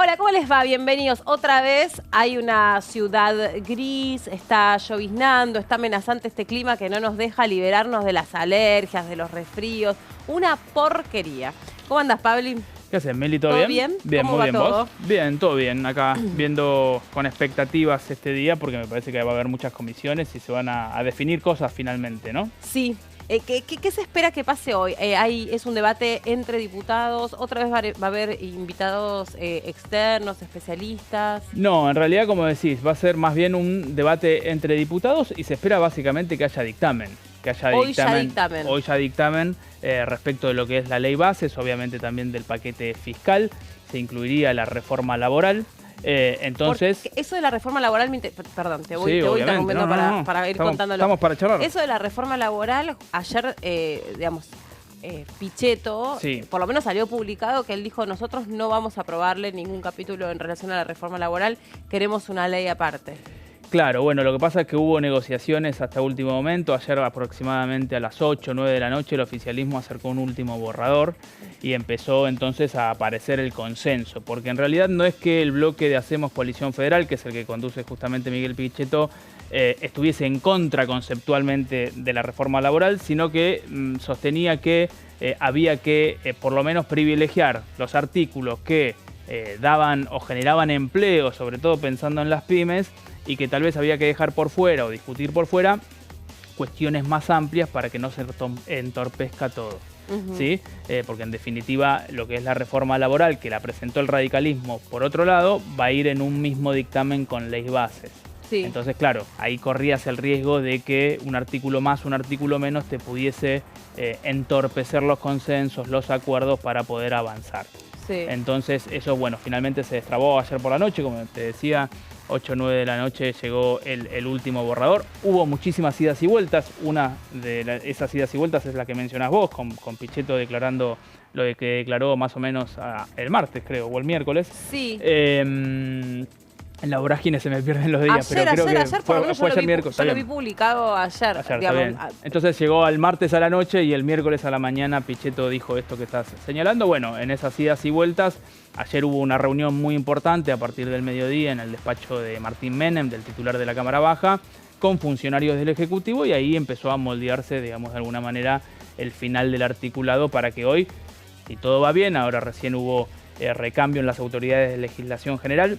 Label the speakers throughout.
Speaker 1: Hola, ¿cómo les va? Bienvenidos. Otra vez hay una ciudad gris, está lloviznando, está amenazante este clima que no nos deja liberarnos de las alergias, de los resfríos. Una porquería. ¿Cómo andas, Pabli?
Speaker 2: ¿Qué haces, Meli? ¿Todo
Speaker 1: ¿Todo
Speaker 2: bien?
Speaker 1: bien?
Speaker 2: Bien,
Speaker 1: ¿Cómo
Speaker 2: muy
Speaker 1: va
Speaker 2: bien.
Speaker 1: todo?
Speaker 2: ¿Vos? Bien, todo bien. Acá viendo con expectativas este día porque me parece que va a haber muchas comisiones y se van a definir cosas finalmente, ¿no?
Speaker 1: Sí. ¿Qué se espera que pase hoy? Es un debate entre diputados, otra vez va a haber invitados externos, especialistas.
Speaker 2: No, en realidad, como decís, va a ser más bien un debate entre diputados y se espera básicamente que haya dictamen. Hoy ya dictamen respecto de lo que es la ley bases, obviamente también del paquete fiscal, se incluiría la reforma laboral. Entonces,
Speaker 1: porque eso de la reforma laboral, perdón, te voy interrumpiendo para ir contándolo.
Speaker 2: Estamos para charlar.
Speaker 1: Eso de la reforma laboral, ayer, Pichetto,
Speaker 2: sí,
Speaker 1: por lo menos salió publicado que él dijo: nosotros no vamos a aprobarle ningún capítulo en relación a la reforma laboral, queremos una ley aparte.
Speaker 2: Claro, bueno, lo que pasa es que hubo negociaciones hasta último momento. Ayer aproximadamente a las 8 o 9 de la noche el oficialismo acercó un último borrador y empezó entonces a aparecer el consenso. Porque en realidad no es que el bloque de Hacemos Coalición Federal, que es el que conduce justamente Miguel Pichetto, estuviese en contra conceptualmente de la reforma laboral, sino que sostenía que había que por lo menos privilegiar los artículos que daban o generaban empleo, sobre todo pensando en las pymes, y que tal vez había que dejar por fuera o discutir por fuera cuestiones más amplias para que no se entorpezca todo. ¿Sí? Porque en definitiva lo que es la reforma laboral, que la presentó el radicalismo por otro lado, va a ir en un mismo dictamen con ley bases.
Speaker 1: Sí.
Speaker 2: Entonces, claro, ahí corrías el riesgo de que un artículo más, un artículo menos te pudiese entorpecer los consensos, los acuerdos para poder avanzar.
Speaker 1: Sí.
Speaker 2: Entonces eso, bueno, finalmente se destrabó ayer por la noche, como te decía, 8 o 9 de la noche llegó el último borrador. Hubo muchísimas idas y vueltas. Una de esas idas y vueltas es la que mencionás vos, con Pichetto declarando lo de que declaró más o menos el martes, creo, o el miércoles.
Speaker 1: Sí.
Speaker 2: En la vorágine se me pierden los días,
Speaker 1: ayer,
Speaker 2: pero creo que
Speaker 1: ayer,
Speaker 2: fue ayer miércoles.
Speaker 1: Yo lo vi publicado ayer.
Speaker 2: Digamos. Entonces llegó al martes a la noche y el miércoles a la mañana Pichetto dijo esto que estás señalando. Bueno, en esas idas y vueltas, ayer hubo una reunión muy importante a partir del mediodía en el despacho de Martín Menem, del titular de la Cámara Baja, con funcionarios del Ejecutivo, y ahí empezó a moldearse, digamos, de alguna manera el final del articulado para que hoy, si todo va bien, ahora recién hubo recambio en las autoridades de legislación general,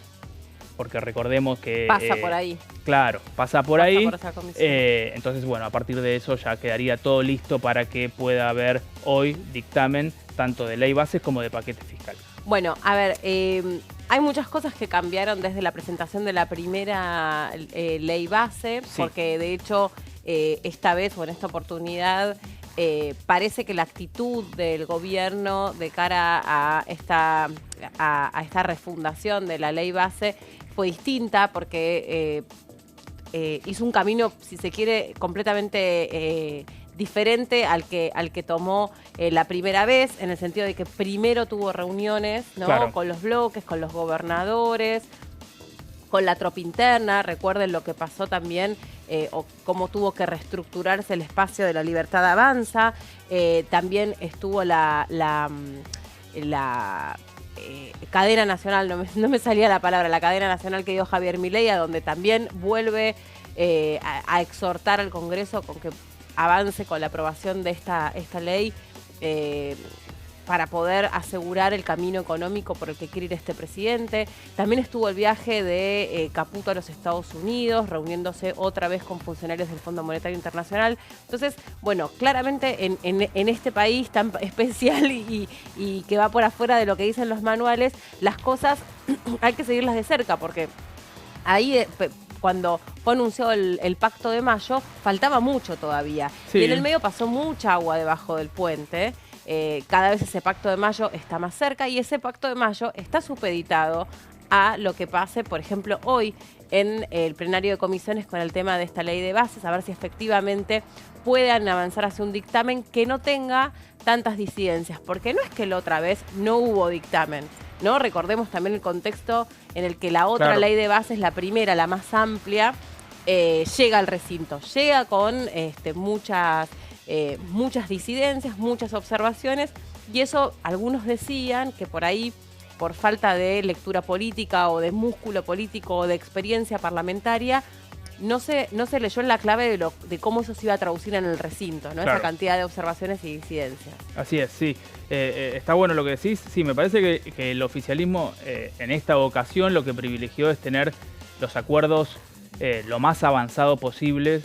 Speaker 2: porque recordemos que...
Speaker 1: Pasa por ahí.
Speaker 2: Claro, pasa por ahí.
Speaker 1: Por esa comisión.
Speaker 2: Entonces, bueno, a partir de eso ya quedaría todo listo para que pueda haber hoy dictamen tanto de ley bases como de paquete fiscal.
Speaker 1: Bueno, a ver, hay muchas cosas que cambiaron desde la presentación de la primera ley base, sí. Porque de hecho esta vez o en esta oportunidad parece que la actitud del gobierno de cara a esta refundación de la ley base fue distinta, porque hizo un camino, si se quiere, completamente diferente al que tomó la primera vez, en el sentido de que primero tuvo reuniones, ¿no? Claro. Con los bloques, con los gobernadores, con la tropa interna. Recuerden lo que pasó también, o cómo tuvo que reestructurarse el espacio de la Libertad Avanza. También estuvo la cadena nacional, no me salía la palabra, la cadena nacional que dio Javier Milei, a donde también vuelve a exhortar al Congreso con que avance con la aprobación de esta ley para poder asegurar el camino económico por el que quiere ir este presidente. También estuvo el viaje de Caputo a los Estados Unidos, reuniéndose otra vez con funcionarios del Fondo Monetario Internacional. Entonces, bueno, claramente en este país tan especial y que va por afuera de lo que dicen los manuales, las cosas hay que seguirlas de cerca, porque ahí... cuando fue anunciado el Pacto de Mayo, faltaba mucho todavía. Sí. Y en el medio pasó mucha agua debajo del puente. Cada vez ese Pacto de Mayo está más cerca, y ese Pacto de Mayo está supeditado a lo que pase, por ejemplo, hoy en el plenario de comisiones con el tema de esta ley de bases, a ver si efectivamente puedan avanzar hacia un dictamen que no tenga tantas disidencias, porque no es que la otra vez no hubo dictamen, ¿no? Recordemos también el contexto en el que la otra ley de bases, la primera, la más amplia, llega al recinto, llega con muchas disidencias, muchas observaciones, y eso algunos decían que por ahí por falta de lectura política o de músculo político o de experiencia parlamentaria, no se leyó en la clave de cómo eso se iba a traducir en el recinto, ¿no? Claro. Esa cantidad de observaciones y disidencias.
Speaker 2: Así es, sí. Está bueno lo que decís. Sí, me parece que el oficialismo en esta ocasión lo que privilegió es tener los acuerdos lo más avanzado posible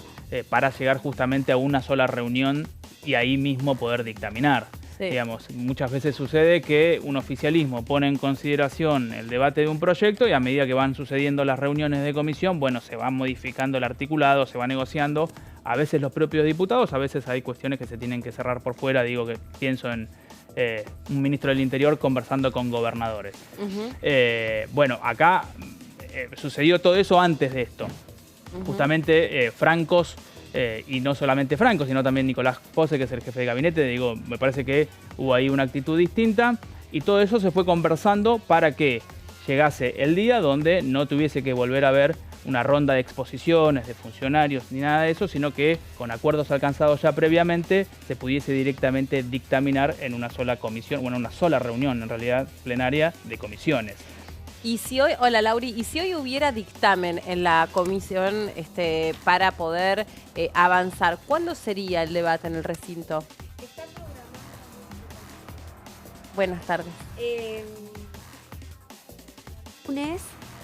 Speaker 2: para llegar justamente a una sola reunión y ahí mismo poder dictaminar. Sí. Digamos, muchas veces sucede que un oficialismo pone en consideración el debate de un proyecto y a medida que van sucediendo las reuniones de comisión, bueno, se va modificando el articulado, se va negociando. A veces los propios diputados, a veces hay cuestiones que se tienen que cerrar por fuera. Digo que pienso en un ministro del Interior conversando con gobernadores. Bueno, acá sucedió todo eso antes de esto. Justamente Francos... y no solamente Franco, sino también Nicolás Pose, que es el jefe de gabinete. Digo, me parece que hubo ahí una actitud distinta y todo eso se fue conversando para que llegase el día donde no tuviese que volver a ver una ronda de exposiciones de funcionarios ni nada de eso, sino que con acuerdos alcanzados ya previamente se pudiese directamente dictaminar en una sola comisión, bueno, una sola reunión en realidad plenaria de comisiones.
Speaker 1: Y si hoy, hola Lauri, y si hoy hubiera dictamen en la comisión para poder avanzar, ¿cuándo sería el debate en el recinto?
Speaker 3: Está programado.
Speaker 1: Buenas tardes.
Speaker 3: Lunes,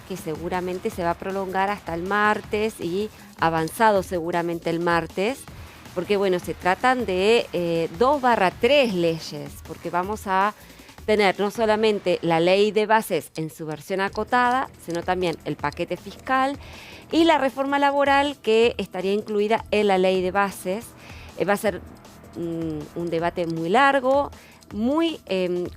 Speaker 3: que seguramente se va a prolongar hasta el martes y avanzado seguramente el martes, porque bueno, se tratan de 2/3 leyes, porque vamos a tener no solamente la ley de bases en su versión acotada, sino también el paquete fiscal y la reforma laboral que estaría incluida en la ley de bases. Va a ser un debate muy largo, muy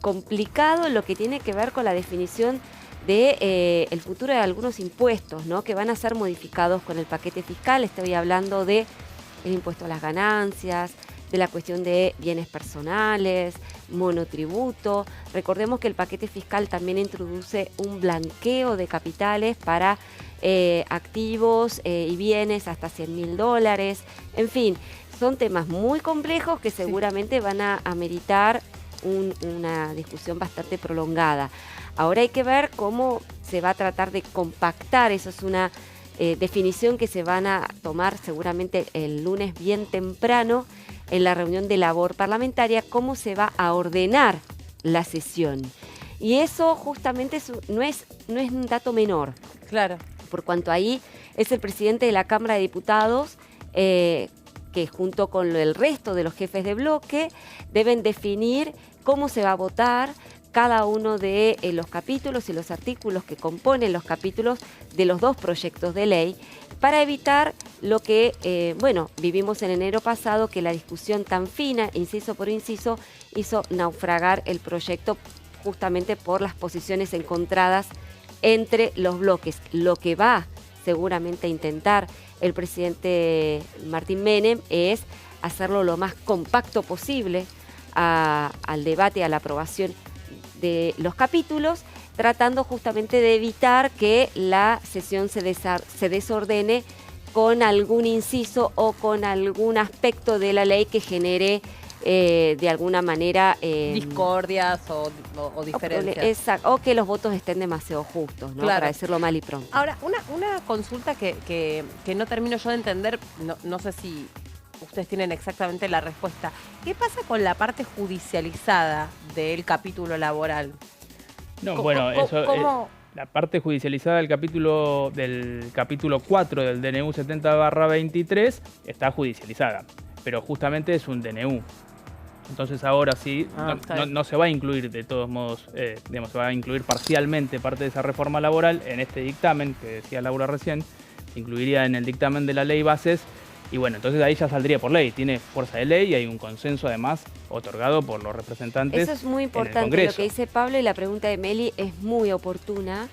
Speaker 3: complicado en lo que tiene que ver con la definición de el futuro de algunos impuestos, ¿no? Que van a ser modificados con el paquete fiscal. Estoy hablando de el impuesto a las ganancias, de la cuestión de bienes personales, monotributo. Recordemos que el paquete fiscal también introduce un blanqueo de capitales para activos y bienes hasta $100.000. En fin, son temas muy complejos que seguramente van a ameritar una discusión bastante prolongada. Ahora hay que ver cómo se va a tratar de compactar. Eso es una definición que se van a tomar seguramente el lunes bien temprano en la reunión de labor parlamentaria, cómo se va a ordenar la sesión. Y eso justamente no es un dato menor.
Speaker 1: Claro.
Speaker 3: Por cuanto ahí es el presidente de la Cámara de Diputados que junto con el resto de los jefes de bloque deben definir cómo se va a votar cada uno de los capítulos y los artículos que componen los capítulos de los dos proyectos de ley, para evitar lo que, vivimos en enero pasado, que la discusión tan fina, inciso por inciso, hizo naufragar el proyecto justamente por las posiciones encontradas entre los bloques. Lo que va seguramente a intentar el presidente Martín Menem es hacerlo lo más compacto posible al debate, a la aprobación de los capítulos, tratando justamente de evitar que la sesión se desordene con algún inciso o con algún aspecto de la ley que genere de alguna manera
Speaker 1: discordias o diferencias.
Speaker 3: Exacto, o que los votos estén demasiado justos, ¿no? Claro. Para decirlo mal y pronto.
Speaker 1: Ahora, una consulta que no termino yo de entender, no sé si ustedes tienen exactamente la respuesta. ¿Qué pasa con la parte judicializada del capítulo laboral?
Speaker 2: No, bueno, eso la parte judicializada del capítulo 4 del DNU 70/23 está judicializada, pero justamente es un DNU. Entonces ahora sí, no se va a incluir de todos modos, se va a incluir parcialmente parte de esa reforma laboral en este dictamen que decía Laura recién, se incluiría en el dictamen de la ley bases. Y bueno, entonces ahí ya saldría por ley, tiene fuerza de ley y hay un consenso además otorgado por los representantes.
Speaker 3: Eso es muy importante lo que dice Pablo, y la pregunta de Meli es muy oportuna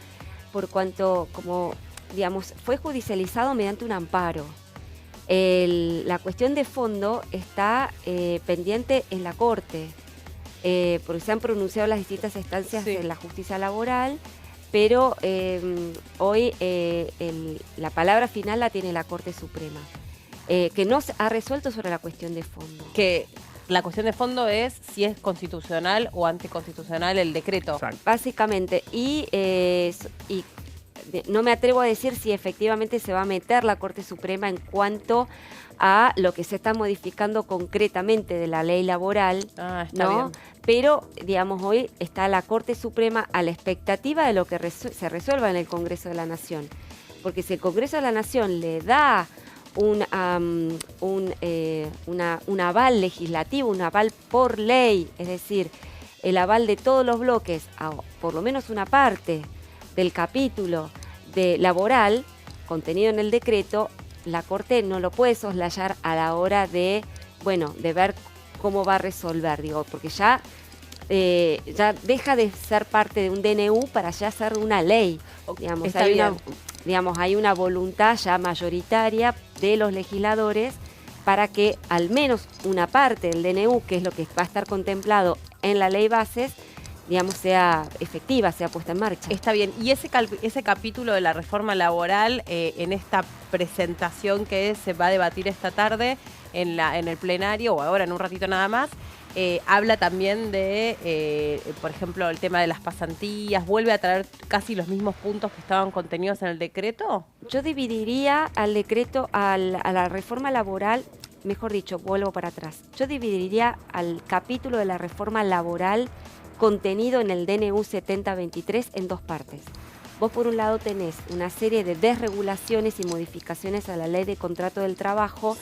Speaker 3: por cuanto, como digamos, fue judicializado mediante un amparo. La cuestión de fondo está pendiente en la Corte, porque se han pronunciado las distintas instancias de la justicia laboral, pero hoy la palabra final la tiene la Corte Suprema. Que no ha resuelto sobre la cuestión de fondo.
Speaker 1: Que la cuestión de fondo es si es constitucional o anticonstitucional el decreto.
Speaker 2: Exacto.
Speaker 3: Básicamente, no me atrevo a decir si efectivamente se va a meter la Corte Suprema en cuanto a lo que se está modificando concretamente de la ley laboral,
Speaker 1: Está
Speaker 3: ¿no?
Speaker 1: bien.
Speaker 3: Pero, digamos, hoy está la Corte Suprema a la expectativa de lo que se resuelva en el Congreso de la Nación. Porque si el Congreso de la Nación le da un aval legislativo, un aval por ley, es decir, el aval de todos los bloques, a por lo menos una parte del capítulo de laboral contenido en el decreto, la Corte no lo puede soslayar a la hora de ver cómo va a resolver, digo, porque ya deja de ser parte de un DNU para ya ser una ley. Hay una voluntad ya mayoritaria de los legisladores para que al menos una parte del DNU, que es lo que va a estar contemplado en la ley bases, digamos, sea efectiva, sea puesta en marcha.
Speaker 1: Está bien. Y ese capítulo de la reforma laboral, en esta presentación que se va a debatir esta tarde en el plenario, o ahora en un ratito nada más, habla también de, por ejemplo, el tema de las pasantías. ¿Vuelve a traer casi los mismos puntos que estaban contenidos en el decreto?
Speaker 3: Yo dividiría al decreto, a la reforma laboral, mejor dicho, vuelvo para atrás. Yo dividiría al capítulo de la reforma laboral contenido en el DNU 7023 en dos partes. Vos por un lado tenés una serie de desregulaciones y modificaciones a la ley de contrato del trabajo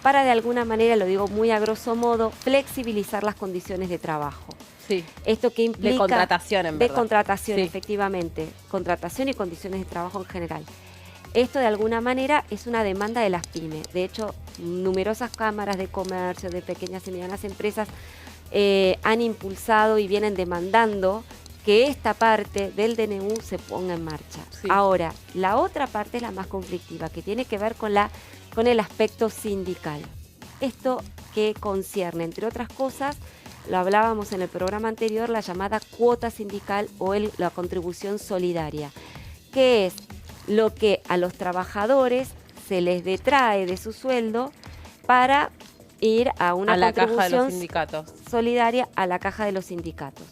Speaker 3: para de alguna manera, lo digo muy a grosso modo, flexibilizar las condiciones de trabajo.
Speaker 1: Sí.
Speaker 3: Esto que implica...
Speaker 1: De contratación, en verdad.
Speaker 3: De contratación,
Speaker 1: Sí.
Speaker 3: Efectivamente. Contratación y condiciones de trabajo en general. Esto de alguna manera es una demanda de las pymes. De hecho, numerosas cámaras de comercio, de pequeñas y medianas empresas han impulsado y vienen demandando que esta parte del DNU se ponga en marcha.
Speaker 1: Sí.
Speaker 3: Ahora, la otra parte es la más conflictiva, que tiene que ver con el aspecto sindical. Esto que concierne, entre otras cosas, lo hablábamos en el programa anterior, la llamada cuota sindical o la contribución solidaria, que es lo que a los trabajadores se les detrae de su sueldo para ir a una
Speaker 1: la caja de los
Speaker 3: contribución
Speaker 1: sindicatos.
Speaker 3: solidaria a la caja de los sindicatos.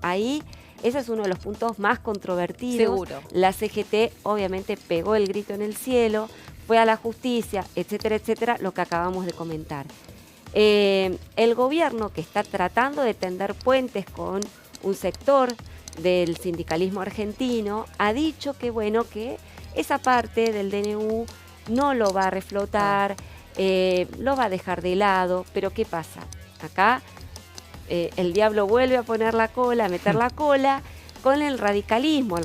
Speaker 3: Ahí, ese es uno de los puntos más controvertidos.
Speaker 1: Seguro.
Speaker 3: La CGT obviamente pegó el grito en el cielo, fue a la justicia, etcétera, etcétera, lo que acabamos de comentar. El gobierno, que está tratando de tender puentes con un sector del sindicalismo argentino, ha dicho que que esa parte del DNU no lo va a reflotar, lo va a dejar de lado, pero ¿qué pasa? Acá el diablo vuelve a poner la cola, a meter la cola con el radicalismo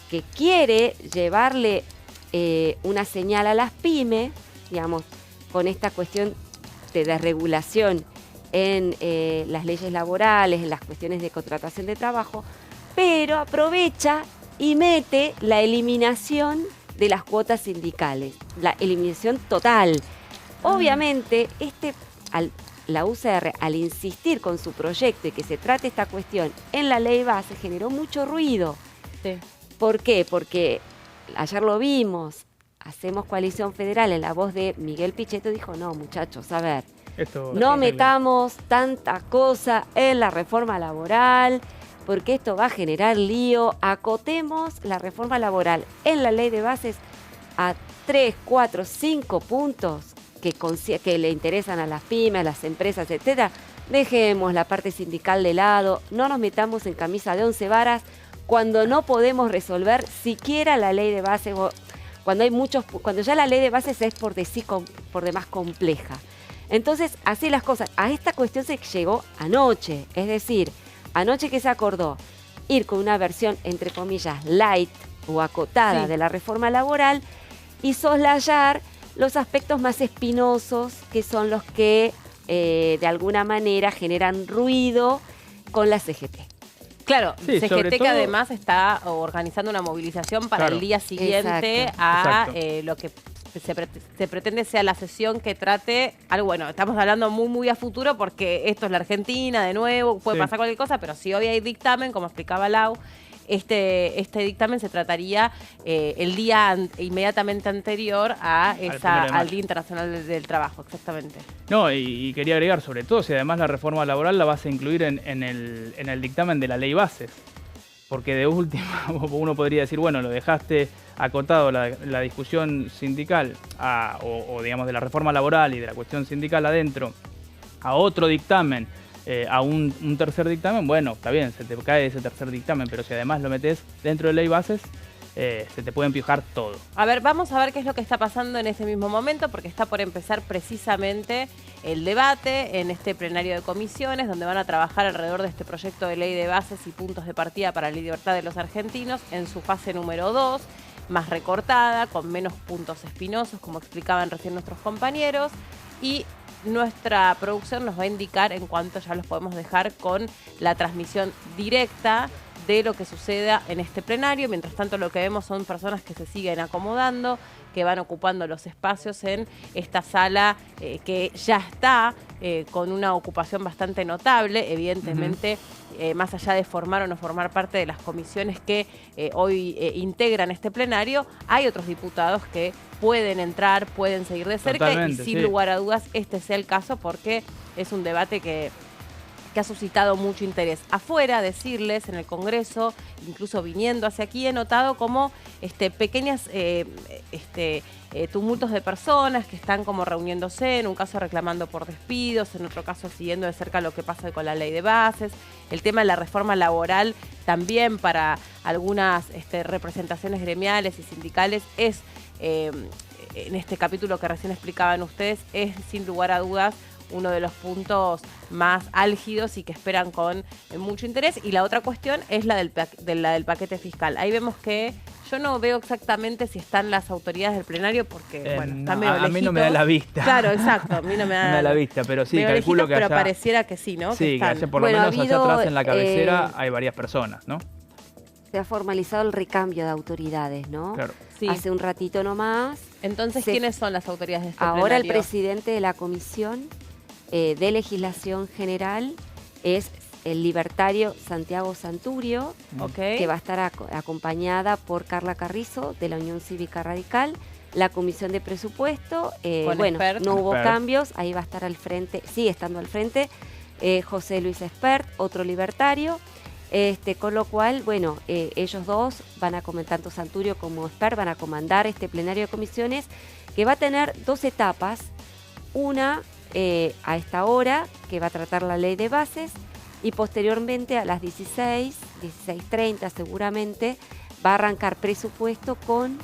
Speaker 3: que quiere llevarle una señal a las pymes, digamos, con esta cuestión de desregulación en las leyes laborales, en las cuestiones de contratación de trabajo, pero aprovecha y mete la eliminación de las cuotas sindicales, la eliminación total. Obviamente, la UCR, al insistir con su proyecto y que se trate esta cuestión en la ley base, generó mucho ruido.
Speaker 1: Sí.
Speaker 3: ¿Por qué? Porque ayer lo vimos, Hacemos Coalición Federal, en la voz de Miguel Pichetto, dijo, no, muchachos, a ver, no metamos tanta cosa en la reforma laboral, porque esto va a generar lío. Acotemos la reforma laboral en la ley de bases a 3, 4, 5 puntos que le interesan a las pymes, a las empresas, etcétera. Dejemos la parte sindical de lado, no nos metamos en camisa de 11 varas cuando no podemos resolver siquiera la ley de bases, cuando ya la ley de bases es por demás compleja. Entonces, así las cosas. A esta cuestión se llegó anoche, es decir, anoche que se acordó ir con una versión, entre comillas, light o acotada de la reforma laboral y soslayar los aspectos más espinosos, que son los que de alguna manera generan ruido con la CGT.
Speaker 1: Claro,
Speaker 2: Sí, sobre
Speaker 1: CGT
Speaker 2: todo-
Speaker 1: que además está organizando una movilización para el día siguiente
Speaker 3: Exacto.
Speaker 1: Lo que se pretende sea la sesión que trate algo. Bueno, estamos hablando muy, muy a futuro porque esto es la Argentina, de nuevo, puede
Speaker 2: Sí.
Speaker 1: pasar cualquier cosa, pero si hoy hay dictamen, como explicaba Lau, este dictamen se trataría el día inmediatamente anterior al Día Internacional del Trabajo, exactamente.
Speaker 2: No, y quería agregar, sobre todo, si además la reforma laboral la vas a incluir en el dictamen de la ley bases. Porque de última uno podría decir, bueno, lo dejaste acotado la discusión sindical o digamos de la reforma laboral y de la cuestión sindical adentro a otro dictamen, a un tercer dictamen, bueno, está bien, se te cae ese tercer dictamen, pero si además lo metes dentro de ley bases, se te puede empujar todo.
Speaker 1: A ver, vamos a ver qué es lo que está pasando en ese mismo momento, porque está por empezar precisamente el debate en este plenario de comisiones, donde van a trabajar alrededor de este proyecto de ley de bases y puntos de partida para la libertad de los argentinos en su fase número 2, más recortada, con menos puntos espinosos, como explicaban recién nuestros compañeros, y nuestra producción nos va a indicar en cuanto ya los podemos dejar con la transmisión directa de lo que suceda en este plenario. Mientras tanto, lo que vemos son personas que se siguen acomodando, que van ocupando los espacios en esta sala que ya está con una ocupación bastante notable. Evidentemente, más allá de formar o no formar parte de las comisiones que hoy integran este plenario, hay otros diputados que pueden entrar, pueden seguir de cerca.
Speaker 2: Totalmente,
Speaker 1: y sin lugar a dudas este sea el caso, porque es un debate que ha suscitado mucho interés. Afuera, decirles, en el Congreso, incluso viniendo hacia aquí, he notado como pequeñas tumultos de personas que están como reuniéndose, en un caso reclamando por despidos, en otro caso siguiendo de cerca lo que pasa con la ley de bases. El tema de la reforma laboral también para algunas representaciones gremiales y sindicales es, en este capítulo que recién explicaban ustedes, es sin lugar a dudas uno de los puntos más álgidos y que esperan con mucho interés. Y la otra cuestión es la del paquete fiscal. Ahí vemos que yo no veo exactamente si están las autoridades del plenario porque, bueno,
Speaker 2: no,
Speaker 1: están medio
Speaker 2: a mí no me da la vista.
Speaker 1: Claro, exacto, a mí no me da
Speaker 2: la vista, pero sí, calculo
Speaker 1: lejitos,
Speaker 2: que
Speaker 1: pero
Speaker 2: allá,
Speaker 1: pareciera que sí, ¿no?
Speaker 2: Sí, que allá por lo
Speaker 3: bueno,
Speaker 2: menos allá atrás en la cabecera hay varias personas, ¿no?
Speaker 3: Se ha formalizado el recambio de autoridades, ¿no?
Speaker 2: Claro.
Speaker 1: Sí.
Speaker 3: Hace un ratito nomás.
Speaker 1: Entonces, ¿quiénes son las autoridades de este
Speaker 3: Ahora
Speaker 1: plenario?
Speaker 3: el presidente de la Comisión de Legislación General es el libertario Santiago Santurio, que va a estar acompañada por Carla Carrizo de la Unión Cívica Radical. La Comisión de Presupuesto, bueno,
Speaker 1: Espert.
Speaker 3: no hubo cambios, ahí va a estar al frente, sigue estando al frente, José Luis Espert, otro libertario. Con lo cual, bueno, ellos dos van a comentar, tanto Santurio como Espert, van a comandar este plenario de comisiones que va a tener dos etapas. Una a esta hora, que va a tratar la ley de bases, y posteriormente a las 16:30 seguramente, va a arrancar presupuesto con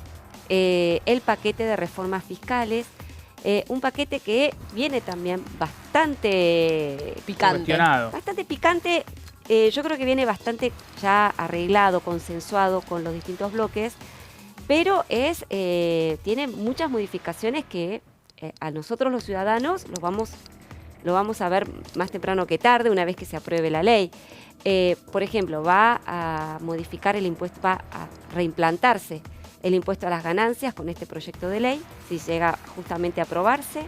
Speaker 3: el paquete de reformas fiscales, un paquete que viene también bastante
Speaker 1: picante.
Speaker 3: Bastante picante. Yo creo que viene bastante ya arreglado, consensuado con los distintos bloques, pero tiene muchas modificaciones que a nosotros los ciudadanos lo vamos a ver más temprano que tarde, una vez que se apruebe la ley. Por ejemplo, va a modificar el impuesto, va a reimplantarse el impuesto a las ganancias con este proyecto de ley, si llega justamente a aprobarse.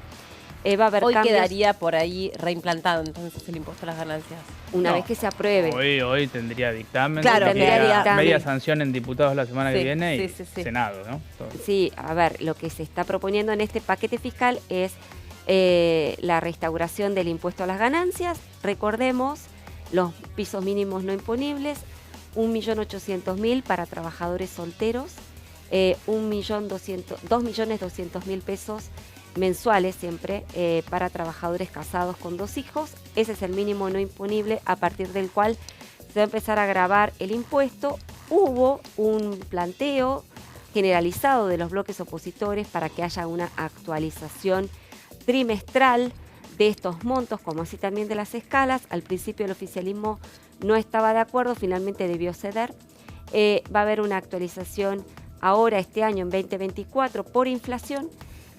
Speaker 3: Va a haber
Speaker 1: Hoy
Speaker 3: cambios.
Speaker 1: quedaría por ahí reimplantado entonces el impuesto a las ganancias.
Speaker 3: Una vez que se apruebe.
Speaker 2: Hoy tendría dictamen,
Speaker 1: claro,
Speaker 2: tendría
Speaker 3: dictamen.
Speaker 2: media sanción en diputados la semana que viene y
Speaker 1: sí.
Speaker 2: Senado, ¿no? Todo.
Speaker 3: Sí, a ver, lo que se está proponiendo en este paquete fiscal es la reinstauración del impuesto a las ganancias. Recordemos, los pisos mínimos no imponibles, 1.800.000 para trabajadores solteros, 2.200.000 pesos mensuales siempre para trabajadores casados con 2 hijos. Ese es el mínimo no imponible a partir del cual se va a empezar a gravar el impuesto. Hubo un planteo generalizado de los bloques opositores para que haya una actualización trimestral de estos montos, como así también de las escalas. Al principio el oficialismo no estaba de acuerdo, finalmente debió ceder. Va a haber una actualización ahora este año en 2024 por inflación.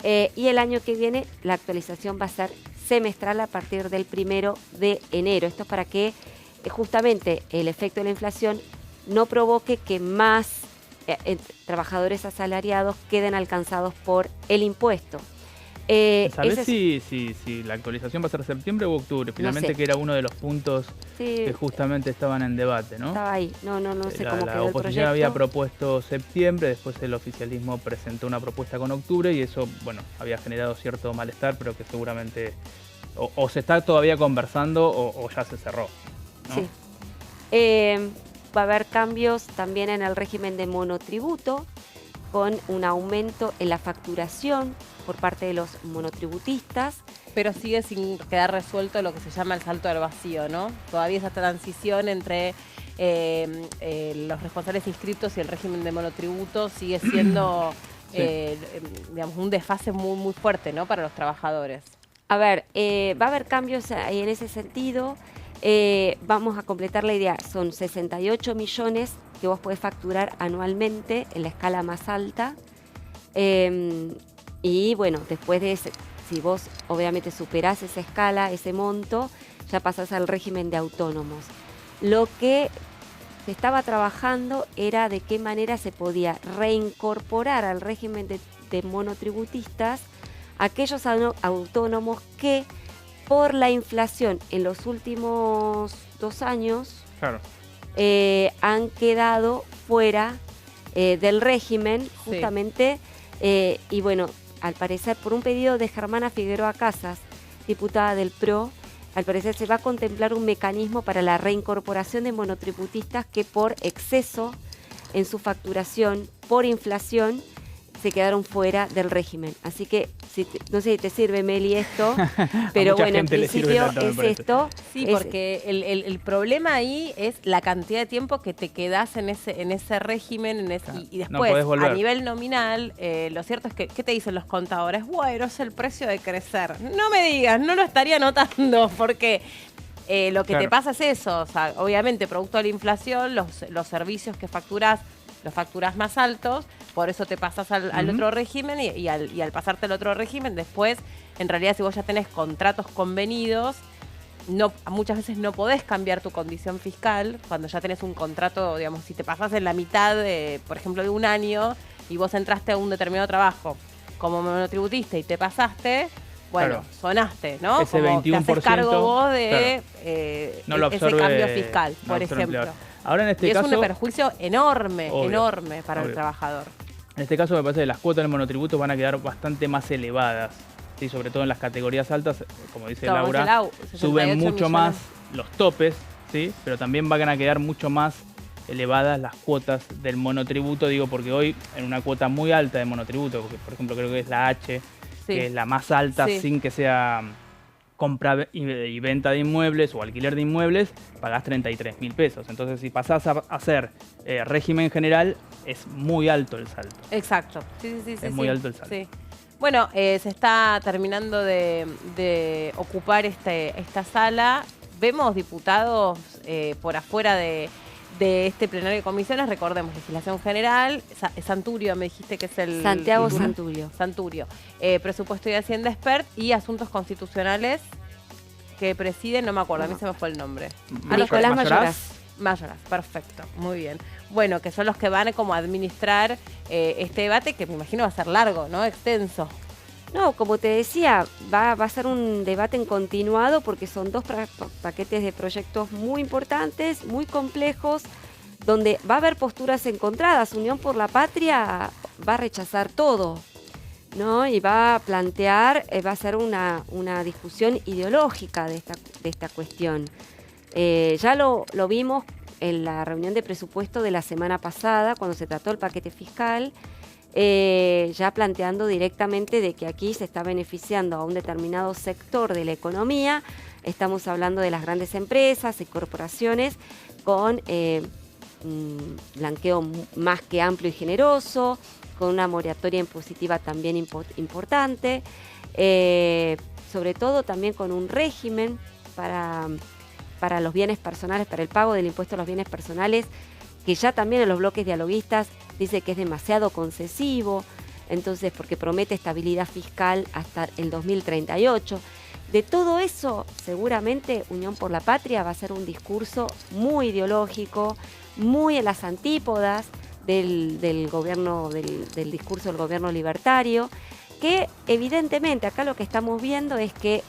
Speaker 3: Y el año que viene la actualización va a ser semestral a partir del 1 de enero. Esto es para que justamente el efecto de la inflación no provoque que más trabajadores asalariados queden alcanzados por el impuesto.
Speaker 2: ¿Sabés si la actualización va a ser septiembre o octubre? Finalmente,
Speaker 3: No sé.
Speaker 2: que era uno de los puntos
Speaker 3: Sí,
Speaker 2: que justamente estaban en debate, ¿no?
Speaker 3: estaba ahí. No sé
Speaker 2: La,
Speaker 3: cómo
Speaker 2: la
Speaker 3: quedó el
Speaker 2: oposición
Speaker 3: proyecto.
Speaker 2: había propuesto septiembre, después el oficialismo presentó una propuesta con octubre y eso, bueno, había generado cierto malestar, pero que seguramente o se está todavía conversando o ya se cerró, ¿no?
Speaker 3: Sí. Va a haber cambios también en el régimen de monotributo, con un aumento en la facturación por parte de los monotributistas.
Speaker 1: Pero sigue sin quedar resuelto lo que se llama el salto al vacío, ¿no? Todavía esa transición entre los responsables inscriptos y el régimen de monotributo sigue siendo, digamos, un desfase muy, muy fuerte, ¿no? Para los trabajadores.
Speaker 3: A ver, va a haber cambios ahí en ese sentido. Vamos a completar la idea. Son 68 millones que vos podés facturar anualmente en la escala más alta. Y bueno, después de ese, si vos obviamente superás esa escala, ese monto, ya pasás al régimen de autónomos. Lo que se estaba trabajando era de qué manera se podía reincorporar al régimen de monotributistas aquellos autónomos que por la inflación en los últimos 2 años
Speaker 2: Claro.
Speaker 3: han quedado fuera del régimen justamente y bueno, al parecer por un pedido de Germana Figueroa Casas, diputada del PRO, al parecer se va a contemplar un mecanismo para la reincorporación de monotributistas que por exceso en su facturación, por inflación, se quedaron fuera del régimen. Así que, no sé si te sirve, Meli, esto, pero bueno, en principio es esto.
Speaker 1: Sí, porque el problema ahí es la cantidad de tiempo que te quedás en ese régimen y después, a nivel nominal, lo cierto es que, ¿qué te dicen los contadores? Bueno, es el precio de crecer. No me digas, no lo estaría notando, porque lo que te pasa es eso. O sea, obviamente, producto de la inflación, los servicios que facturás, los facturás más altos, por eso te pasas al otro régimen y al pasarte al otro régimen, después, en realidad, si vos ya tenés contratos convenidos, muchas veces no podés cambiar tu condición fiscal cuando ya tenés un contrato, digamos, si te pasás en la mitad, por ejemplo, de un año y vos entraste a un determinado trabajo como monotributista y te pasaste, bueno, sonaste, ¿no?
Speaker 2: Ese
Speaker 1: como
Speaker 2: 21%,
Speaker 1: te haces cargo vos de
Speaker 2: no lo
Speaker 1: ese cambio fiscal, por ejemplo.
Speaker 2: Ahora en este caso,
Speaker 1: es un perjuicio enorme para el trabajador.
Speaker 2: En este caso me parece que las cuotas del monotributo van a quedar bastante más elevadas, ¿sí? Sobre todo en las categorías altas, como dice Laura, suben mucho más los topes, ¿sí? Pero también van a quedar mucho más elevadas las cuotas del monotributo, digo, porque hoy en una cuota muy alta de monotributo, porque por ejemplo creo que es la H, que es la más alta sin que sea compra y venta de inmuebles o alquiler de inmuebles, pagás 33.000 pesos. Entonces, si pasás a hacer régimen general, es muy alto el salto.
Speaker 1: Exacto. Sí,
Speaker 2: es muy alto el salto.
Speaker 1: Sí. Bueno, se está terminando de ocupar esta sala. Vemos diputados por afuera de este plenario de comisiones. Recordemos, legislación general, Santurio, me dijiste que es el...
Speaker 3: Santiago Santurio.
Speaker 1: Santurio. Presupuesto y Hacienda Expert y asuntos constitucionales que presiden, no me acuerdo, a mí se me fue el nombre.
Speaker 3: Nicolás Mayoraz.
Speaker 1: Mayoraz, perfecto, muy bien. Bueno, que son los que van como a administrar este debate, que me imagino va a ser largo, ¿no? Extenso.
Speaker 3: No, como te decía, va a ser un debate en continuado porque son 2 paquetes de proyectos muy importantes, muy complejos, donde va a haber posturas encontradas. Unión por la Patria va a rechazar todo, ¿no? Y va a plantear, va a ser una discusión ideológica de esta cuestión. Ya lo vimos en la reunión de presupuesto de la semana pasada, cuando se trató el paquete fiscal, ya planteando directamente de que aquí se está beneficiando a un determinado sector de la economía. Estamos hablando de las grandes empresas y corporaciones con blanqueo más que amplio y generoso, con una moratoria impositiva también importante, sobre todo también con un régimen para los bienes personales, para el pago del impuesto a los bienes personales, que ya también en los bloques dialoguistas dice que es demasiado concesivo, entonces porque promete estabilidad fiscal hasta el 2038. De todo eso, seguramente Unión por la Patria va a ser un discurso muy ideológico, muy en las antípodas del gobierno, del discurso del gobierno libertario, que evidentemente acá lo que estamos viendo es que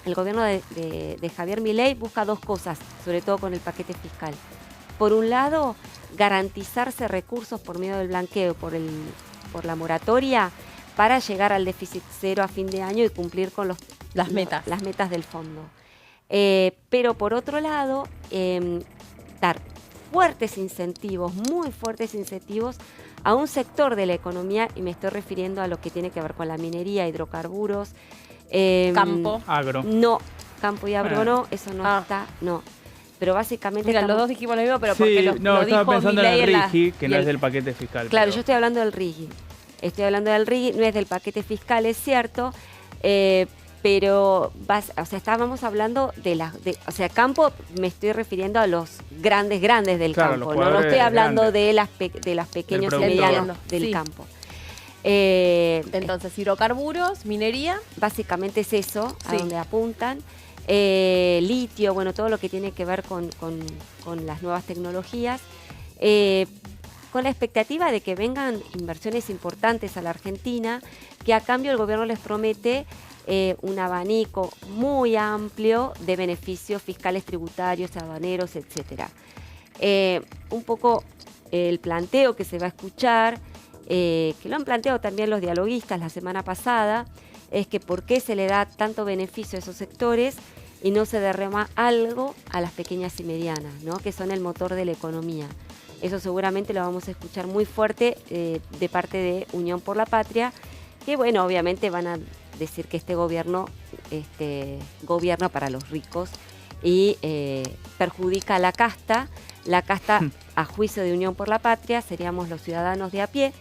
Speaker 3: el gobierno de Javier Milei busca dos cosas, sobre todo con el paquete fiscal. Por un lado, garantizarse recursos por medio del blanqueo, por la moratoria, para llegar al déficit cero a fin de año y cumplir con las metas del fondo. Pero por otro lado, dar fuertes incentivos, muy fuertes incentivos a un sector de la economía, y me estoy refiriendo a lo que tiene que ver con la minería, hidrocarburos.
Speaker 1: Campo.
Speaker 2: Agro.
Speaker 3: No, campo y agro no, eso no está, no. Pero básicamente...
Speaker 1: Mira, los dos dijimos lo mismo, pero
Speaker 2: Sí,
Speaker 1: porque
Speaker 2: no,
Speaker 1: lo
Speaker 2: estaba
Speaker 1: dijo
Speaker 2: pensando en
Speaker 1: Milei
Speaker 2: el RIGI, que no
Speaker 3: y
Speaker 2: es del paquete fiscal.
Speaker 3: Claro,
Speaker 2: pero...
Speaker 3: yo estoy hablando del RIGI. Estoy hablando del RIGI, no es del paquete fiscal, es cierto, pero estábamos hablando o sea, campo, me estoy refiriendo a los grandes del
Speaker 2: Claro,
Speaker 3: campo,
Speaker 2: los
Speaker 3: no estoy hablando
Speaker 2: grandes.
Speaker 3: de las pequeños y
Speaker 2: productor.
Speaker 3: medianos del
Speaker 1: Sí.
Speaker 3: campo.
Speaker 1: Entonces, hidrocarburos, minería.
Speaker 3: Básicamente es eso, a
Speaker 1: Sí.
Speaker 3: donde apuntan. Litio, bueno, todo lo que tiene que ver con las nuevas tecnologías, con la expectativa de que vengan inversiones importantes a la Argentina, que a cambio el gobierno les promete un abanico muy amplio de beneficios fiscales, tributarios, aduaneros, etcétera. Un poco el planteo que se va a escuchar, que lo han planteado también los dialoguistas la semana pasada, es que por qué se le da tanto beneficio a esos sectores y no se derrama algo a las pequeñas y medianas, ¿no? Que son el motor de la economía. Eso seguramente lo vamos a escuchar muy fuerte de parte de Unión por la Patria, que bueno, obviamente van a decir que este gobierno gobierna para los ricos y perjudica a la casta. La casta, a juicio de Unión por la Patria, seríamos los ciudadanos de a pie,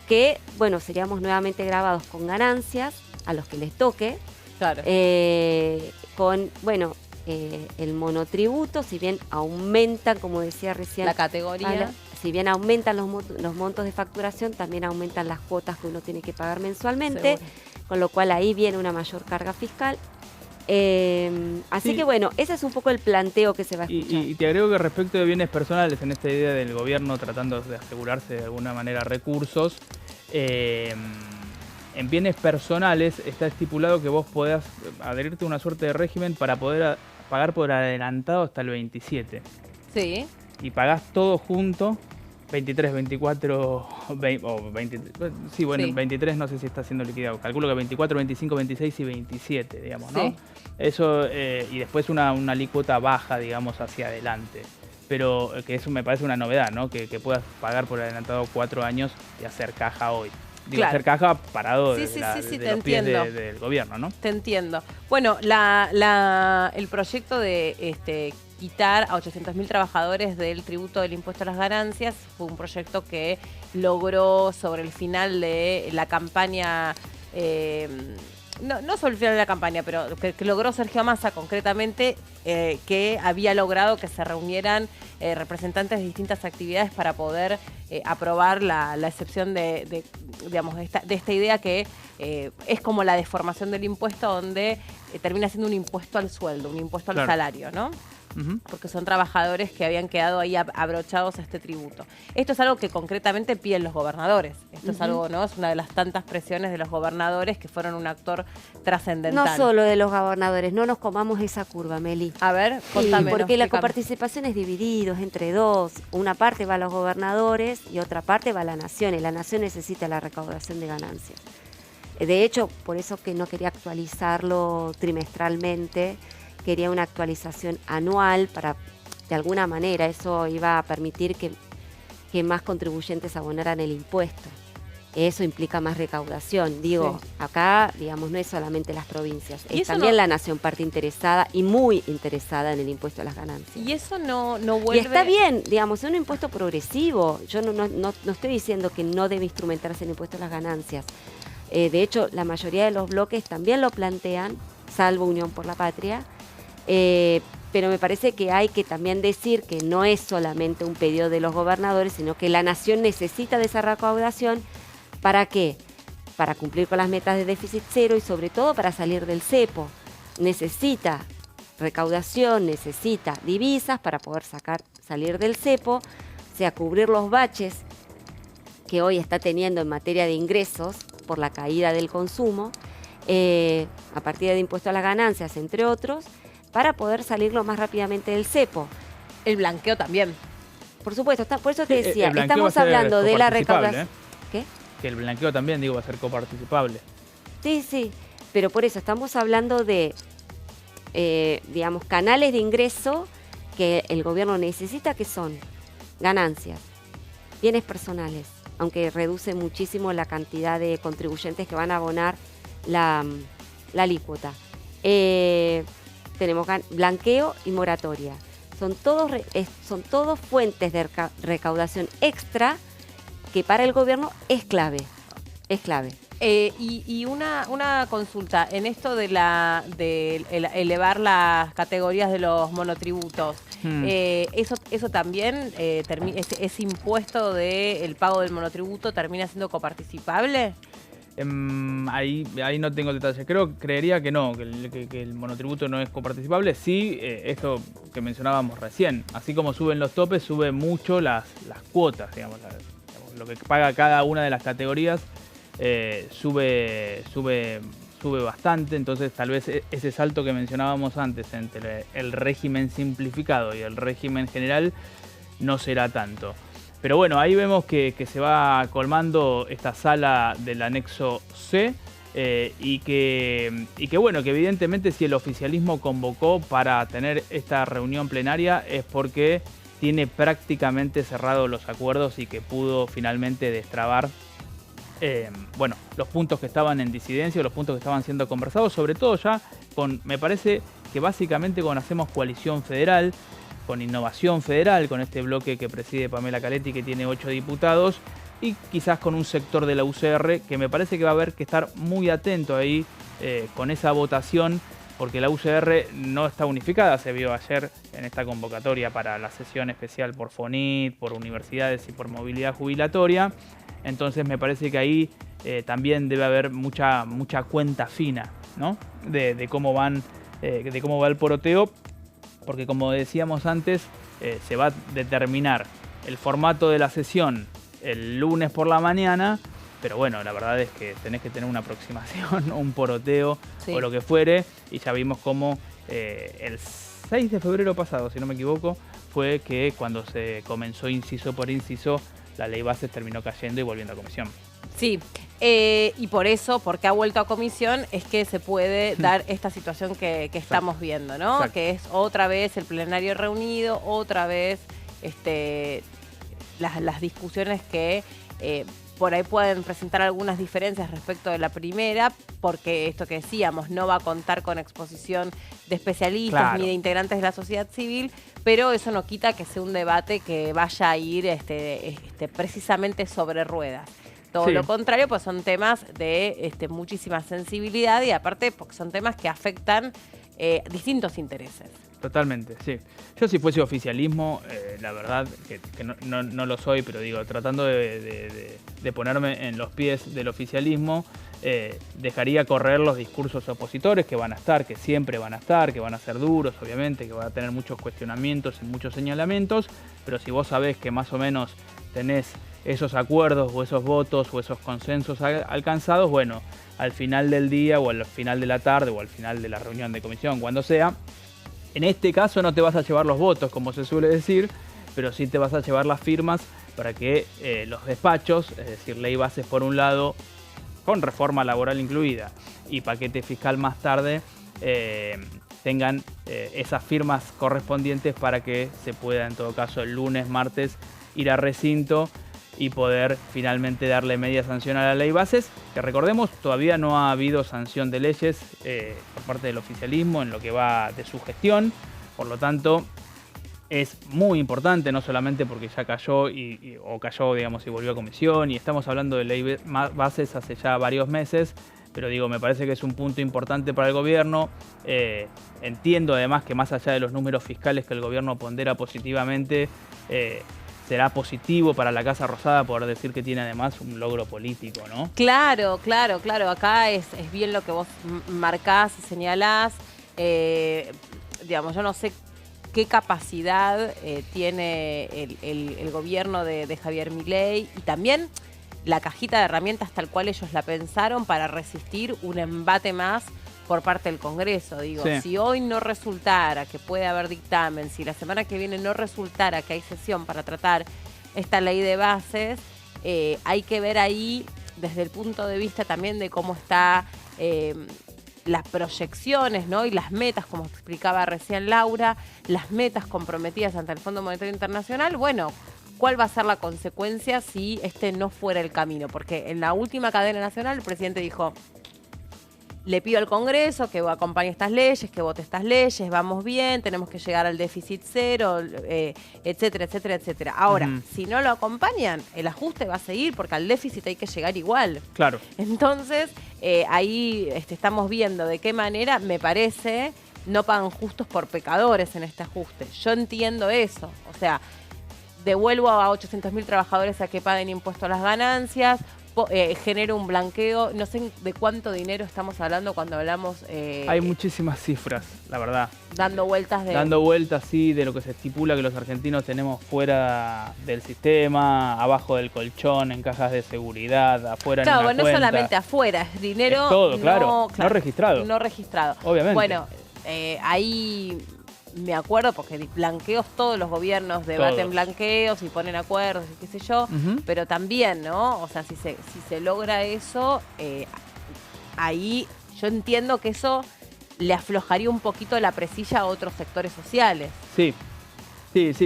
Speaker 3: que bueno, seríamos nuevamente grabados con ganancias a los que les toque,
Speaker 1: Claro.
Speaker 3: con, bueno, el monotributo, si bien aumentan, como decía recién,
Speaker 1: La categoría.
Speaker 3: si bien aumentan los montos de facturación, también aumentan las cuotas que uno tiene que pagar mensualmente,
Speaker 1: Seguro.
Speaker 3: con lo cual ahí viene una mayor carga fiscal. Así
Speaker 2: Sí.
Speaker 3: que bueno, ese es un poco el planteo que se va a escuchar.
Speaker 2: Y te agrego que respecto de bienes personales, en esta idea del gobierno tratando de asegurarse de alguna manera recursos, en bienes personales está estipulado que vos podás adherirte a una suerte de régimen para poder pagar por adelantado hasta el 27.
Speaker 1: Sí.
Speaker 2: Y pagás todo junto, 23, 24, 20, o 23, sí, bueno,
Speaker 1: Sí.
Speaker 2: 23 no sé si está siendo liquidado. Calculo que 24, 25, 26 y 27, digamos, ¿no?
Speaker 1: Sí.
Speaker 2: Eso, y después una alícuota baja, digamos, hacia adelante. Pero que eso me parece una novedad, ¿no? Que puedas pagar por adelantado 4 años y hacer caja hoy. Digo,
Speaker 1: Claro.
Speaker 2: hacer caja parado
Speaker 1: Sí,
Speaker 2: de,
Speaker 1: sí,
Speaker 2: la-
Speaker 1: sí, sí,
Speaker 2: de
Speaker 1: te
Speaker 2: los pies
Speaker 1: entiendo.
Speaker 2: del gobierno, ¿no?
Speaker 1: Te entiendo. Bueno, el proyecto de quitar a 800.000 trabajadores del tributo del impuesto a las ganancias fue un proyecto que logró sobre el final de la campaña, no sobre el final de la campaña, pero que logró Sergio Massa concretamente, que había logrado que se reunieran representantes de distintas actividades para poder aprobar la excepción digamos, de esta idea que es como la deformación del impuesto, donde termina siendo un impuesto al sueldo, un impuesto al
Speaker 2: Claro.
Speaker 1: salario, ¿no?
Speaker 2: Ujú.
Speaker 1: Porque son trabajadores que habían quedado ahí abrochados a este tributo. Esto es algo que concretamente piden los gobernadores. Esto es algo, ¿no? Es una de las tantas presiones de los gobernadores que fueron un actor trascendental.
Speaker 3: No solo de los gobernadores, no nos comamos esa curva, Meli.
Speaker 1: A ver,
Speaker 3: Sí,
Speaker 1: contame.
Speaker 3: porque la coparticipación es divididos entre dos. Una parte va a los gobernadores y otra parte va a la nación. Y la nación necesita la recaudación de ganancias. De hecho, por eso que no quería actualizarlo trimestralmente, quería una actualización anual para, de alguna manera, eso iba a permitir que más contribuyentes abonaran el impuesto. Eso implica más recaudación. Digo,
Speaker 1: Sí.
Speaker 3: acá, digamos, no es solamente las provincias,
Speaker 1: Y
Speaker 3: es
Speaker 1: eso
Speaker 3: también
Speaker 1: no-
Speaker 3: la nación parte interesada y muy interesada en el impuesto a las ganancias.
Speaker 1: Y eso no
Speaker 3: Y
Speaker 1: vuelve...
Speaker 3: está bien, digamos, es un impuesto progresivo. Yo no estoy diciendo que no debe instrumentarse el impuesto a las ganancias. De hecho, la mayoría de los bloques también lo plantean, salvo Unión por la Patria. Pero me parece que hay que también decir que no es solamente un pedido de los gobernadores, sino que la nación necesita de esa recaudación. ¿Para qué? Para cumplir con las metas de déficit cero y sobre todo para salir del cepo. Necesita recaudación, necesita divisas para poder salir del cepo, o sea, cubrir los baches que hoy está teniendo en materia de ingresos, por la caída del consumo, a partir del impuesto a las ganancias, entre otros, para poder salir lo más rápidamente del cepo.
Speaker 1: El blanqueo también.
Speaker 3: Por supuesto, por eso te decía,
Speaker 2: el blanqueo
Speaker 3: estamos
Speaker 2: va a ser
Speaker 3: hablando de la
Speaker 2: coparticipable,
Speaker 3: recaudación. ¿Qué?
Speaker 2: Que el blanqueo también, digo, va a ser coparticipable.
Speaker 3: Sí, sí, pero por eso estamos hablando de, digamos, canales de ingreso que el gobierno necesita, que son ganancias, bienes personales, aunque reduce muchísimo la cantidad de contribuyentes que van a abonar la alícuota. Tenemos blanqueo y moratoria. Son todos fuentes de recaudación extra que para el gobierno es clave. Es clave.
Speaker 1: Y una consulta, en esto de elevar las categorías de los monotributos, eso también, ese impuesto del pago del monotributo termina siendo coparticipable.
Speaker 2: Ahí no tengo detalles. Creería que no, que el monotributo no es coparticipable. Sí, esto que mencionábamos recién, así como suben los topes, sube mucho las cuotas, digamos, lo que paga cada una de las categorías sube bastante. Entonces tal vez ese salto que mencionábamos antes entre el régimen simplificado y el régimen general no será tanto. Pero bueno, ahí vemos que se va colmando esta sala del anexo C y que bueno, que evidentemente si el oficialismo convocó para tener esta reunión plenaria es porque tiene prácticamente cerrados los acuerdos y que pudo finalmente destrabar bueno, los puntos que estaban en disidencia, los puntos que estaban siendo conversados, sobre todo ya me parece que básicamente con Hacemos Coalición Federal, con Innovación Federal, con este bloque que preside Pamela Caletti, que tiene 8 diputados, y quizás con un sector de la UCR, que me parece que va a haber que estar muy atento ahí con esa votación, porque la UCR no está unificada, se vio ayer en esta convocatoria para la sesión especial por FONIT, por universidades y por movilidad jubilatoria. Entonces me parece que ahí también debe haber mucha cuenta fina, ¿no? de cómo va el poroteo, porque como decíamos antes, se va a determinar el formato de la sesión el lunes por la mañana, pero bueno, la verdad es que tenés que tener una aproximación, un poroteo o lo que fuere, y ya vimos cómo el 6 de febrero pasado, si no me equivoco, fue que cuando se comenzó inciso por inciso, la ley bases terminó cayendo y volviendo a comisión.
Speaker 1: Sí, y por eso, porque ha vuelto a comisión, es que se puede dar esta situación que estamos viendo, ¿no? Exacto. Que es otra vez el plenario reunido, otra vez las discusiones que por ahí pueden presentar algunas diferencias respecto de la primera, porque esto que decíamos, no va a contar con exposición de especialistas ni de integrantes de la sociedad civil, pero eso no quita que sea un debate que vaya a ir precisamente sobre ruedas. Todo lo contrario, pues son temas de muchísima sensibilidad y aparte porque son temas que afectan distintos intereses.
Speaker 2: Totalmente, sí. Yo si fuese oficialismo, la verdad que no lo soy, pero digo, tratando de ponerme en los pies del oficialismo, dejaría correr los discursos opositores que van a estar, que siempre van a estar, que van a ser duros, obviamente, que van a tener muchos cuestionamientos y muchos señalamientos, pero si vos sabés que más o menos tenés esos acuerdos o esos votos o esos consensos alcanzados, bueno, al final del día o al final de la tarde o al final de la reunión de comisión, cuando sea, en este caso no te vas a llevar los votos, como se suele decir, pero sí te vas a llevar las firmas para que los despachos, es decir, ley bases por un lado, con reforma laboral incluida, y paquete fiscal más tarde, tengan esas firmas correspondientes para que se pueda, en todo caso, el lunes, martes, ir a recinto y poder finalmente darle media sanción a la ley bases, que recordemos todavía no ha habido sanción de leyes por parte del oficialismo en lo que va de su gestión, por lo tanto es muy importante, no solamente porque ya cayó o cayó, digamos, y volvió a comisión, y estamos hablando de ley bases hace ya varios meses, pero digo, me parece que es un punto importante para el gobierno. Entiendo además que más allá de los números fiscales que el gobierno pondera positivamente, será positivo para la Casa Rosada poder decir que tiene además un logro político, ¿no? Claro.
Speaker 1: Acá es bien lo que vos marcás y señalás. Digamos, yo no sé qué capacidad tiene el gobierno de Javier Milei, y también la cajita de herramientas tal cual ellos la pensaron para resistir un embate más por parte del Congreso. Digo,
Speaker 2: Sí.
Speaker 1: si hoy no resultara que puede haber dictamen, si la semana que viene no resultara que hay sesión para tratar esta ley de bases, hay que ver ahí desde el punto de vista también de cómo está las proyecciones, ¿no? Y las metas, como explicaba recién Laura, las metas comprometidas ante el Fondo Monetario Internacional. Bueno, ¿cuál va a ser la consecuencia si este no fuera el camino? Porque en la última cadena nacional el presidente dijo: le pido al Congreso que acompañe estas leyes, que vote estas leyes, vamos bien, tenemos que llegar al déficit cero, etcétera, etcétera, etcétera. Ahora, si no lo acompañan, el ajuste va a seguir porque al déficit hay que llegar igual.
Speaker 2: Claro.
Speaker 1: Entonces, ahí estamos viendo de qué manera, me parece, no pagan justos por pecadores en este ajuste. Yo entiendo eso. O sea, devuelvo a 800.000 trabajadores a que paguen impuestos a las ganancias, genero un blanqueo. No sé de cuánto dinero estamos hablando cuando hablamos...
Speaker 2: Hay muchísimas cifras, la verdad.
Speaker 1: Dando vueltas de...
Speaker 2: Dando vueltas, sí, de lo que se estipula que los argentinos tenemos fuera del sistema, abajo del colchón, en cajas de seguridad, afuera en una
Speaker 1: Claro, no
Speaker 2: cuenta.
Speaker 1: solamente afuera, es dinero...
Speaker 2: Es todo, claro, no registrado.
Speaker 1: No registrado.
Speaker 2: Obviamente.
Speaker 1: Bueno, ahí... Me acuerdo porque blanqueos, todos los gobiernos debaten
Speaker 2: Todos.
Speaker 1: blanqueos y ponen acuerdos y qué sé yo, pero también, ¿no? O sea, si se logra eso, ahí yo entiendo que eso le aflojaría un poquito la presilla a otros sectores sociales.
Speaker 2: Sí,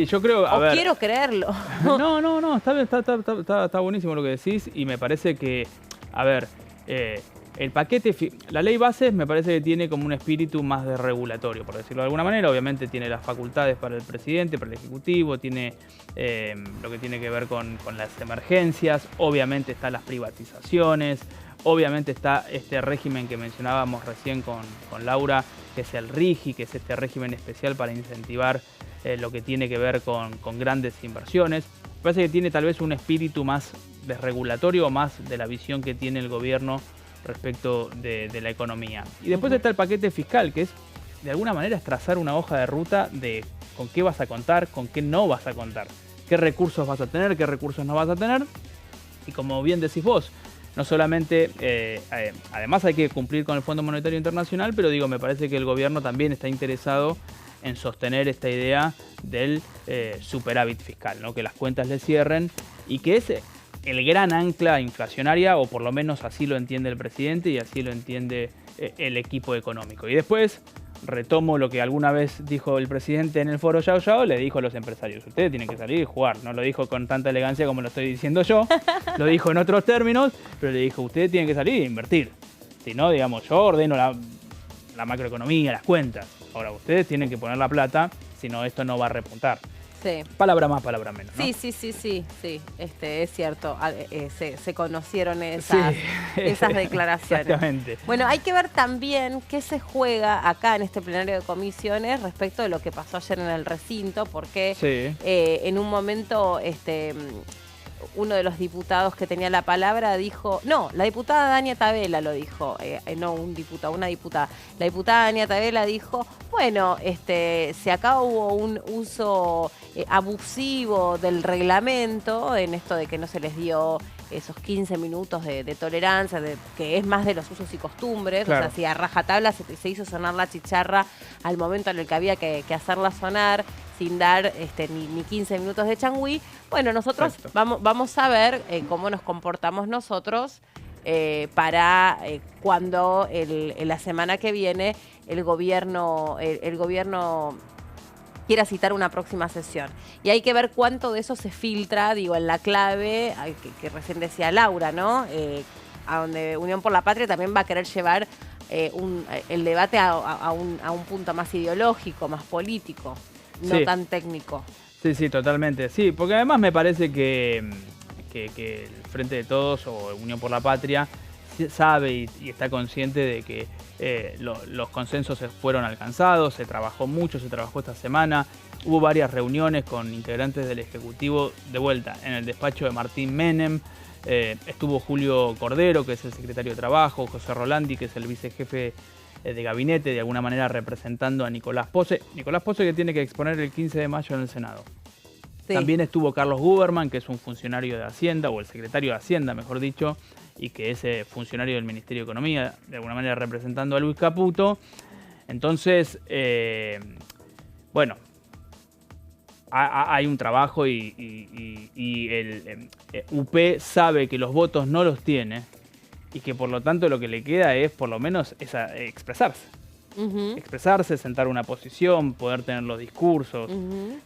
Speaker 2: yo creo, a ver...
Speaker 1: quiero creerlo.
Speaker 2: No, está buenísimo lo que decís y me parece que, a ver, el paquete, la ley bases me parece que tiene como un espíritu más de regulatorio, por decirlo de alguna manera. Obviamente tiene las facultades para el presidente, para el Ejecutivo, tiene lo que tiene que ver con las emergencias, obviamente están las privatizaciones, obviamente está este régimen que mencionábamos recién con Laura, que es el RIGI, que es este régimen especial para incentivar lo que tiene que ver con grandes inversiones. Me parece que tiene tal vez un espíritu más desregulatorio, más de la visión que tiene el gobierno respecto de la economía. Y después está el paquete fiscal, que es, de alguna manera, es trazar una hoja de ruta de con qué vas a contar, con qué no vas a contar, qué recursos vas a tener, qué recursos no vas a tener. Y como bien decís vos, no solamente, además hay que cumplir con el Fondo Monetario Internacional, pero digo, me parece que el gobierno también está interesado en sostener esta idea del superávit fiscal, ¿no? Que las cuentas le cierren y que es el gran ancla inflacionaria, o por lo menos así lo entiende el presidente y así lo entiende el equipo económico. Y después retomo lo que alguna vez dijo el presidente en el foro Yao Yao, le dijo a los empresarios: ustedes tienen que salir y jugar. No lo dijo con tanta elegancia como lo estoy diciendo yo, lo dijo en otros términos, pero le dijo: ustedes tienen que salir e invertir. Si no, digamos, yo ordeno la macroeconomía, las cuentas. Ahora, ustedes tienen que poner la plata, si no, esto no va a repuntar.
Speaker 1: Sí.
Speaker 2: Palabra más, palabra menos, ¿no?
Speaker 1: Sí, es cierto. Se conocieron esas declaraciones.
Speaker 2: Exactamente.
Speaker 1: Bueno, hay que ver también qué se juega acá en este plenario de comisiones respecto de lo que pasó ayer en el recinto, porque en un momento uno de los diputados que tenía la palabra dijo, no, la diputada Dania Tabela lo dijo, no un diputado, una diputada. La diputada Dania Tabela dijo, bueno, si acá hubo un uso abusivo del reglamento, en esto de que no se les dio esos 15 minutos de tolerancia, que es más de los usos y costumbres,
Speaker 2: claro.
Speaker 1: O sea, si a rajatabla se hizo sonar la chicharra al momento en el que había que hacerla sonar, sin dar ni 15 minutos de changüí. Bueno, nosotros vamos a ver cómo nos comportamos nosotros para cuando la semana que viene el gobierno quiera citar una próxima sesión. Y hay que ver cuánto de eso se filtra, digo, en la clave que recién decía Laura, ¿no? A donde Unión por la Patria también va a querer llevar el debate a un punto más ideológico, más político, no tan técnico.
Speaker 2: Sí, totalmente. Sí, porque además me parece que el Frente de Todos o Unión por la Patria sabe y está consciente de que los consensos fueron alcanzados, se trabajó mucho, se trabajó esta semana, hubo varias reuniones con integrantes del Ejecutivo de vuelta en el despacho de Martín Menem, estuvo Julio Cordero, que es el secretario de Trabajo, José Rolandi, que es el vicejefe de gabinete, de alguna manera representando a Nicolás Pose. Nicolás Pose que tiene que exponer el 15 de mayo en el Senado.
Speaker 1: Sí.
Speaker 2: También estuvo Carlos Guberman, que es un funcionario de Hacienda, o el secretario de Hacienda, mejor dicho, y que es funcionario del Ministerio de Economía, de alguna manera representando a Luis Caputo. Entonces, bueno, hay un trabajo y el UP sabe que los votos no los tiene y que por lo tanto lo que le queda es por lo menos expresarse. Expresarse, sentar una posición, poder tener los discursos,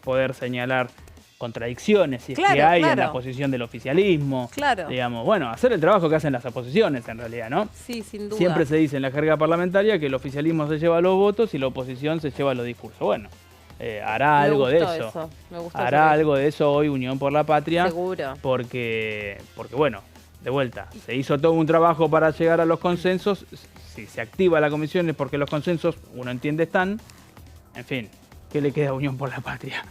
Speaker 2: poder señalar contradicciones, si es que hay en la posición del oficialismo. Digamos, bueno, hacer el trabajo que hacen las oposiciones en realidad, ¿no?
Speaker 1: Sí, sin duda.
Speaker 2: Siempre se dice en la jerga parlamentaria que el oficialismo se lleva los votos y la oposición se lleva los discursos. Bueno, hará algo de eso. Hará algo de eso hoy Unión por la Patria.
Speaker 1: Seguro.
Speaker 2: Porque bueno, de vuelta, se hizo todo un trabajo para llegar a los consensos. Si se activa la comisión es porque los consensos, uno entiende, están. En fin, ¿qué le queda a Unión por la Patria?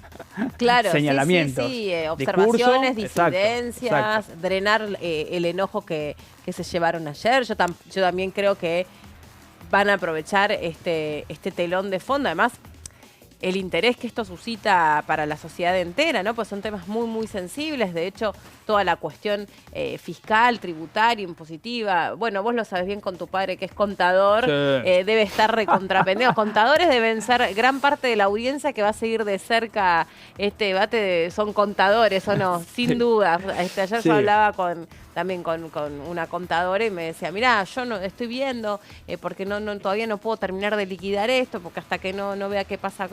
Speaker 1: Claro,
Speaker 2: señalamientos.
Speaker 1: Sí, observaciones,
Speaker 2: discurso,
Speaker 1: disidencias,
Speaker 2: exacto.
Speaker 1: Drenar el enojo que se llevaron ayer. Yo también creo que van a aprovechar este telón de fondo. Además, el interés que esto suscita para la sociedad entera, ¿no? Pues son temas muy, muy sensibles. De hecho, toda la cuestión fiscal, tributaria, impositiva. Bueno, vos lo sabés bien con tu padre, que es contador.
Speaker 2: Sí.
Speaker 1: Debe estar recontrapendido. Contadores deben ser gran parte de la audiencia que va a seguir de cerca este debate. Son contadores, ¿o no? Sin duda. Ayer yo hablaba también con una contadora y me decía, mirá, yo no estoy viendo porque todavía no puedo terminar de liquidar esto, porque hasta que no vea qué pasa